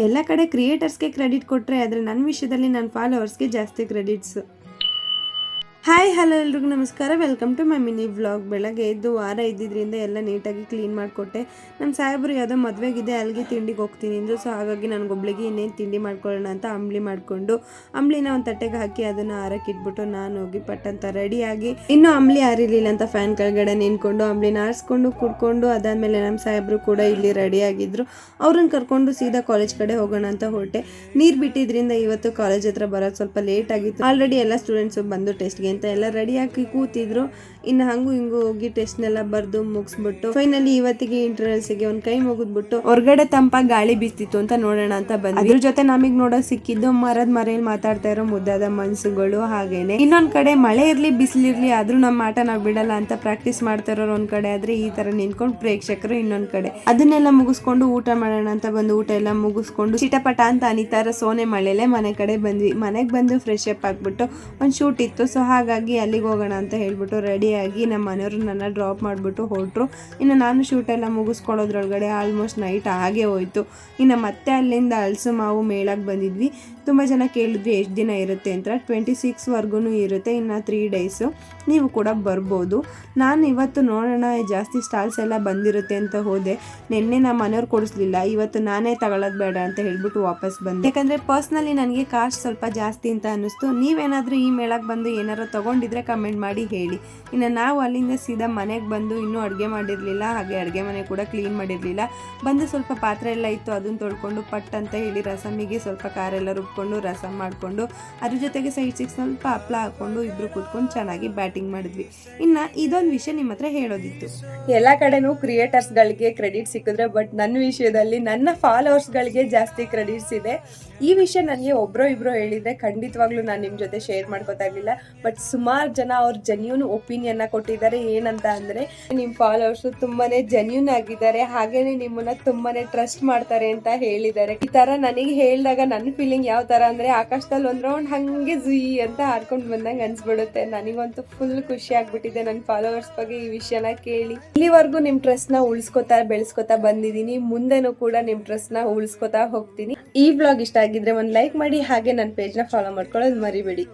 ಎಲ್ಲ ಕಡೆ ಕ್ರಿಯೇಟರ್ಸ್ಗೆ ಕ್ರೆಡಿಟ್ ಕೊಟ್ಟರೆ ಆದರೆ ನನ್ನ ವಿಷಯದಲ್ಲಿ ನನ್ನ ಫಾಲೋವರ್ಸ್ಗೆ ಜಾಸ್ತಿ ಕ್ರೆಡಿಟ್ಸು. ಹಾಯ್ ಹಲೋ ಎಲ್ರಿಗೂ ನಮಸ್ಕಾರ, welcome to my mini vlog. ಬೆಳಗ್ಗೆ ಎದ್ದು ವಾರ ಇದ್ದಿದ್ದರಿಂದ ಎಲ್ಲ ನೀಟಾಗಿ ಕ್ಲೀನ್ ಮಾಡಿಕೊಟ್ಟೆ. ನಮ್ಮ ಸಾಹೇಬರು ಯಾವುದೋ ಮದುವೆಗಿದೆ ಅಲ್ಲಿಗೆ ತಿಂಡಿಗೆ ಹೋಗ್ತೀನಿ ಅಂದರು. ಸೊ ಹಾಗಾಗಿ ನನಗೊಬ್ಳಿಗೆ ಇನ್ನೇನು ತಿಂಡಿ ಮಾಡ್ಕೊಳ್ಳೋಣ ಅಂತ ಅಂಬ್ಲಿ ಮಾಡಿಕೊಂಡು ಅಂಬ್ಲಿನ ಒಂದು ತಟ್ಟೆಗೆ ಹಾಕಿ ಅದನ್ನು ಆರಕ್ಕೆ ಇಟ್ಬಿಟ್ಟು ನಾನು ಹೋಗಿ ಪಟ್ಟಂತ ರೆಡಿಯಾಗಿ, ಇನ್ನೂ ಅಂಬ್ಲಿ ಆರಿರಲಿಲ್ಲ ಅಂತ ಫ್ಯಾನ್ ಕೆಳಗಡೆ ನಿಂತ್ಕೊಂಡು ಅಂಬ್ಲಿನ ಆರಿಸ್ಕೊಂಡು ಕುಡ್ಕೊಂಡು ಅದಾದಮೇಲೆ ನಮ್ಮ ಸಾಹೇಬರು ಕೂಡ ಇಲ್ಲಿ ರೆಡಿಯಾಗಿದ್ದರು. ಅವ್ರನ್ನ ಕರ್ಕೊಂಡು ಸೀದಾ ಕಾಲೇಜ್ ಕಡೆ ಹೋಗೋಣ ಅಂತ ಹೊರಟೆ. ನೀರು ಬಿಟ್ಟಿದ್ರಿಂದ ಇವತ್ತು ಕಾಲೇಜ್ ಹತ್ರ ಬರೋದು ಸ್ವಲ್ಪ ಲೇಟ್ ಆಗಿತ್ತು. ಆಲ್ರೆಡಿ ಎಲ್ಲ ಸ್ಟೂಡೆಂಟ್ಸು ಬಂದು ಟೆಸ್ಟ್ಗೆ ಅಂತ ಎಲ್ಲ ರೆಡಿಯಾಗಿ ಕೂತಿದ್ರು. ಇನ್ನು ಹಂಗು ಹಿಂಗು ಹೋಗಿ ಟೆಸ್ಟ್ನೆಲ್ಲ ಬರೆದು ಮುಗಿಸ್ಬಿಟ್ಟು ಫೈನಲಿ ಇವತ್ತಿಗೆ ಇಂಟರ್ನಲ್ಸ್ಗೆ ಒಂದು ಕೈ ಮುಗಿದ್ಬಿಟ್ಟು ಹೊರಗಡೆ ತಂಪಾಗಿ ಗಾಳಿ ಬೀಸ್ತಿತ್ತು ಅಂತ ನೋಡೋಣ ಅಂತ ಬಂದ್ವಿ. ಅದ್ರ ಜೊತೆ ನಮಗೆ ನೋಡೋಕೆ ಸಿಕ್ಕಿದ್ದು ಮರದ ಮರೆಯಲ್ಲಿ ಮಾತಾಡ್ತಾ ಇರೋ ಮುದ್ದಾದ ಮನ್ಸುಗಳು. ಹಾಗೇನೆ ಇನ್ನೊಂದ್ ಕಡೆ ಮಳೆ ಇರ್ಲಿ ಬಿಸಿಲಿರ್ಲಿ ಆದ್ರೂ ನಮ್ಮ ಆಟ ನಾವು ಬಿಡಲ್ಲ ಅಂತ ಪ್ರಾಕ್ಟೀಸ್ ಮಾಡ್ತಾ ಇರೋರು ಒಂದ್ ಕಡೆ ಆದ್ರೆ, ಈ ತರ ನಿಂತ್ಕೊಂಡು ಪ್ರೇಕ್ಷಕರು ಇನ್ನೊಂದ್ ಕಡೆ. ಅದನ್ನೆಲ್ಲ ಮುಗಿಸ್ಕೊಂಡು ಊಟ ಮಾಡೋಣ ಅಂತ ಬಂದು ಊಟ ಎಲ್ಲ ಮುಗಿಸ್ಕೊಂಡು ಚಿಟಪಟ ಅಂತ ಅನಿತಾರ ಸೋನೆ ಮಳೆಲೆ ಮನೆ ಕಡೆ ಬಂದ್ವಿ. ಮನೆಗೆ ಬಂದು ಫ್ರೆಶ್ ಅಪ್ ಆಗ್ಬಿಟ್ಟು ಒಂದು ಶೂಟ್ ಇತ್ತು. ಸೊ ಹಾಗಾಗಿ ಅಲ್ಲಿಗೆ ಹೋಗೋಣ ಅಂತ ಹೇಳ್ಬಿಟ್ಟು ರೆಡಿಯಾಗಿ ನಮ್ಮ ಮನೆಯವರು ನನ್ನ ಡ್ರಾಪ್ ಮಾಡಿಬಿಟ್ಟು ಹೊರಟ್ರು. ಇನ್ನು ನಾನು ಶೂಟೆಲ್ಲ ಮುಗಿಸ್ಕೊಳ್ಳೋದ್ರೊಳಗಡೆ ಆಲ್ಮೋಸ್ಟ್ ನೈಟ್ ಆಗೇ ಹೋಯ್ತು. ಇನ್ನು ಮತ್ತೆ ಅಲ್ಲಿಂದ ಹಲಸು ಮಾವು ಮೇಳಕ್ಕೆ ಬಂದಿದ್ವಿ. ತುಂಬ ಜನ ಕೇಳಿದ್ವಿ ಎಷ್ಟು ದಿನ ಇರುತ್ತೆ ಅಂತ. 26ವರೆಗೂ ಇರುತ್ತೆ, ಇನ್ನು 3 ಡೇಸು. ನೀವು ಕೂಡ ಬರ್ಬೋದು. ನಾನು ಇವತ್ತು ನೋಡೋಣ ಜಾಸ್ತಿ ಸ್ಟಾಲ್ಸ್ ಎಲ್ಲ ಬಂದಿರುತ್ತೆ ಅಂತ ಹೋದೆ. ನಿನ್ನೆ ನಮ್ಮ ಮನೆಯವ್ರು ಕೊಡಿಸ್ಲಿಲ್ಲ, ಇವತ್ತು ನಾನೇ ತಗೊಳ್ಳೋದು ಬೇಡ ಅಂತ ಹೇಳ್ಬಿಟ್ಟು ವಾಪಸ್ ಬಂದೆ. ಯಾಕಂದರೆ ಪರ್ಸ್ನಲಿ ನನಗೆ ಕಾಸ್ಟ್ ಸ್ವಲ್ಪ ಜಾಸ್ತಿ ಅಂತ ಅನ್ನಿಸ್ತು. ನೀವೇನಾದರೂ ಈ ಮೇಳಕ್ಕೆ ಬಂದು ಏನಾರು ತೊಗೊಂಡಿದ್ರೆ ಕಮೆಂಟ್ ಮಾಡಿ ಹೇಳಿ. ಇನ್ನು ನಾವು ಅಲ್ಲಿಂದ ಸೀದಾ ಮನೆಗೆ ಬಂದು ಇನ್ನೂ ಅಡುಗೆ ಮಾಡಿರಲಿಲ್ಲ, ಹಾಗೆ ಅಡುಗೆ ಮನೆ ಕೂಡ ಕ್ಲೀನ್ ಮಾಡಿರಲಿಲ್ಲ. ಬಂದು ಸ್ವಲ್ಪ ಪಾತ್ರೆ ಎಲ್ಲ ಇತ್ತು, ಅದನ್ನು ತೊಳ್ಕೊಂಡು ಪಟ್ ಅಂತ ಹೇಳಿ ರಸಮಿಗೆ ಸ್ವಲ್ಪ ಖಾರೆಲ್ಲ ರುಬ್ಕೊಂಡು ರಸಮ್ ಮಾಡಿಕೊಂಡು ಅದ್ರ ಜೊತೆಗೆ ಸೈಡ್ಸಿಗೆ ಸ್ವಲ್ಪ ಹಪ್ಪಳ ಹಾಕ್ಕೊಂಡು ಇಬ್ಬರು ಕೂತ್ಕೊಂಡು ಚೆನ್ನಾಗಿ ಬ್ಯಾಟಿಂಗ್ ಮಾಡಿದ್ವಿ. ಇನ್ನು ಇದೊಂದು ವಿಷಯ ನಿಮ್ಮ ಹತ್ರ ಹೇಳೋದಿತ್ತು. ಎಲ್ಲ ಕಡೆನೂ ಕ್ರಿಯೇಟರ್ಸ್ಗಳಿಗೆ ಕ್ರೆಡಿಟ್ ಸಿಕ್ಕಿದ್ರೆ, ಬಟ್ ನನ್ನ ವಿಷಯದಲ್ಲಿ ನನ್ನ ಫಾಲೋವರ್ಸ್ಗಳಿಗೆ ಜಾಸ್ತಿ ಕ್ರೆಡಿಟ್ಸ್ ಇದೆ. ಈ ವಿಷಯ ನನಗೆ ಒಬ್ಬರೋ ಇಬ್ಬರೋ ಹೇಳಿದರೆ ಖಂಡಿತವಾಗ್ಲೂ ನಾನು ನಿಮ್ಮ ಜೊತೆ ಶೇರ್ ಮಾಡ್ಕೋತಾ ಇರಲಿಲ್ಲ. ಬಟ್ ಸುಮಾರು ಜನ ಅವ್ರ ಜೆನ್ಯೂನ್ ಒಪಿನಿಯನ್ನ ಕೊಟ್ಟಿದ್ದಾರೆ. ಏನಂತ ಅಂದರೆ, ನಿಮ್ಮ ಫಾಲೋವರ್ಸು ತುಂಬಾ ಜೆನ್ಯೂನ್ ಆಗಿದ್ದಾರೆ, ಹಾಗೇನೆ ನಿಮ್ಮನ್ನ ತುಂಬಾ ಟ್ರಸ್ಟ್ ಮಾಡ್ತಾರೆ ಅಂತ ಹೇಳಿದ್ದಾರೆ. ಈ ಥರ ನನಗೆ ಹೇಳಿದಾಗ ನನ್ನ ಫೀಲಿಂಗ್ ಯಾವ ಥರ ಅಂದರೆ, ಆಕಾಶದಲ್ಲಿ ಒಂದು ರೌಂಡ್ ಹಾಗೆ ಜುಯಿ ಅಂತ ಆಡ್ಕೊಂಡು ಬಂದಂಗೆ ಅನ್ಸ್ಬಿಡುತ್ತೆ. ನನಗಂತೂ ಫುಲ್ ಖುಷಿ ಆಗ್ಬಿಟ್ಟಿದೆ ನನ್ನ ಫಾಲೋವರ್ಸ್ ಬಗ್ಗೆ ಈ ವಿಷಯನ ಕೇಳಿ. ಇಲ್ಲಿವರೆಗೂ ನಿಮ್ಮ ಟ್ರಸ್ಟ್ನ ಉಳಿಸ್ಕೊತಾ ಬೆಳೆಸ್ಕೊತಾ ಬಂದಿದ್ದೀನಿ, ಮುಂದೆನೂ ಕೂಡ ನಿಮ್ಮ ಟ್ರಸ್ಟ್ನ ಉಳಿಸ್ಕೊತಾ ಹೋಗ್ತೀನಿ. ಈ ವ್ಲಾಗ್ ಇಷ್ಟ ಆಗಿದ್ರೆ ಒಂದು ಲೈಕ್ ಮಾಡಿ, ಹಾಗೆ ನನ್ನ ಪೇಜ್ನ ಫಾಲೋ ಮಾಡ್ಕೊಳ್ಳೋದು ಮರಿಬೇಡಿ.